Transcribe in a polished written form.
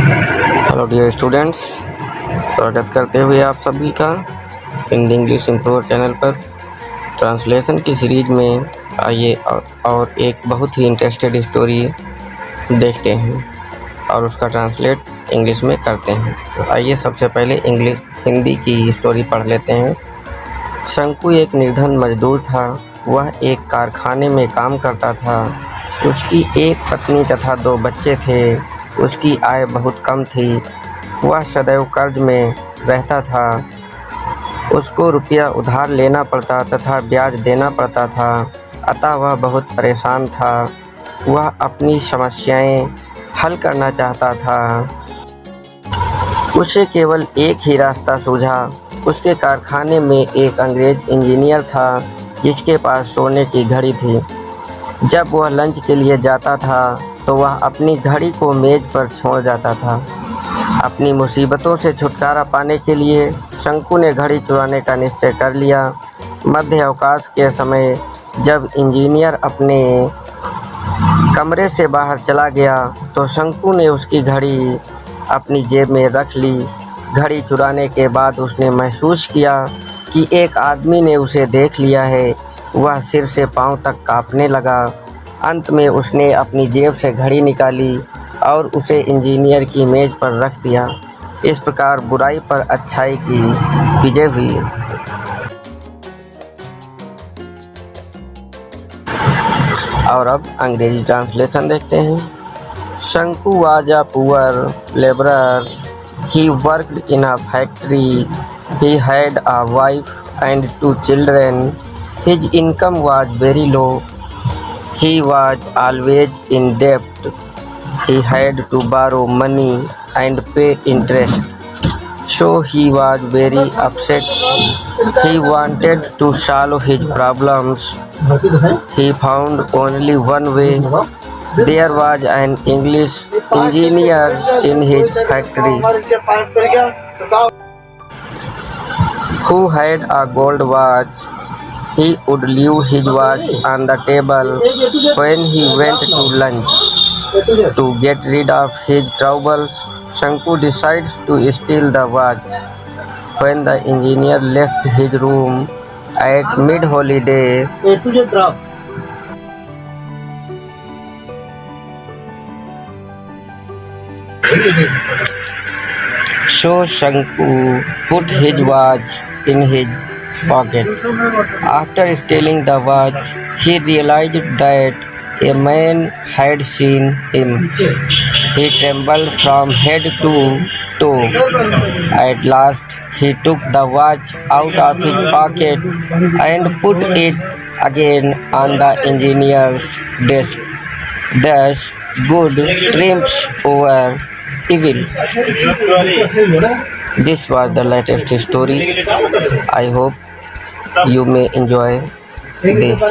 Hello dear students, स्वागत करते हुए आप सभी का हिंदी इंग्लिश इम्प्रूवर चैनल पर ट्रांसलेशन की सीरीज में आइए और एक बहुत ही इंटरेस्टेड स्टोरी देखते हैं और उसका ट्रांसलेट इंग्लिश में करते हैं। तो आइए सबसे पहले हिंदी की स्टोरी पढ़ लेते हैं। शंकु एक निर्धन मजदूर था। वह एक कारखाने में काम करता था। उसकी एक पत्नी तथा 2 बच्चे थे। उसकी आय बहुत कम थी। वह सदैव कर्ज में रहता था। उसको रुपया उधार लेना पड़ता तथा ब्याज देना पड़ता था, अतः वह बहुत परेशान था। वह अपनी समस्याएं हल करना चाहता था। उसे केवल एक ही रास्ता सूझा। उसके कारखाने में एक अंग्रेज इंजीनियर था जिसके पास सोने की घड़ी थी। जब वह लंच के लिए जाता था तो वह अपनी घड़ी को मेज पर छोड़ जाता था। अपनी मुसीबतों से छुटकारा पाने के लिए शंकु ने घड़ी चुराने का निश्चय कर लिया। मध्य अवकाश के समय जब इंजीनियर अपने कमरे से बाहर चला गया तो शंकु ने उसकी घड़ी अपनी जेब में रख ली। घड़ी चुराने के बाद उसने महसूस किया कि एक आदमी ने उसे देख लिया है। वह सिर से पांव तक कांपने लगा। अंत में उसने अपनी जेब से घड़ी निकाली और उसे इंजीनियर की मेज पर रख दिया। इस प्रकार बुराई पर अच्छाई की विजय हुई। और अब अंग्रेजी ट्रांसलेशन देखते हैं। शंकु was a poor labourer. He worked in a factory. He had a wife and 2 children. His income was very low. He was always in debt. He had to borrow money and pay interest. So he was very upset. He wanted to solve his problems. He found only one way. There was an English engineer in his factory who had a gold watch. He would leave his watch on the table when he went to lunch. To get rid of his troubles, Shunku decides to steal the watch. When the engineer left his room at mid-holiday, so Shunku put his watch in his pocket. After stealing the watch, he realized that a man had seen him. He trembled from head to toe. At last, he took the watch out of his pocket and put it again on the engineer's desk. Thus, good triumphs over evil. This was the latest story. I hope you may enjoy this.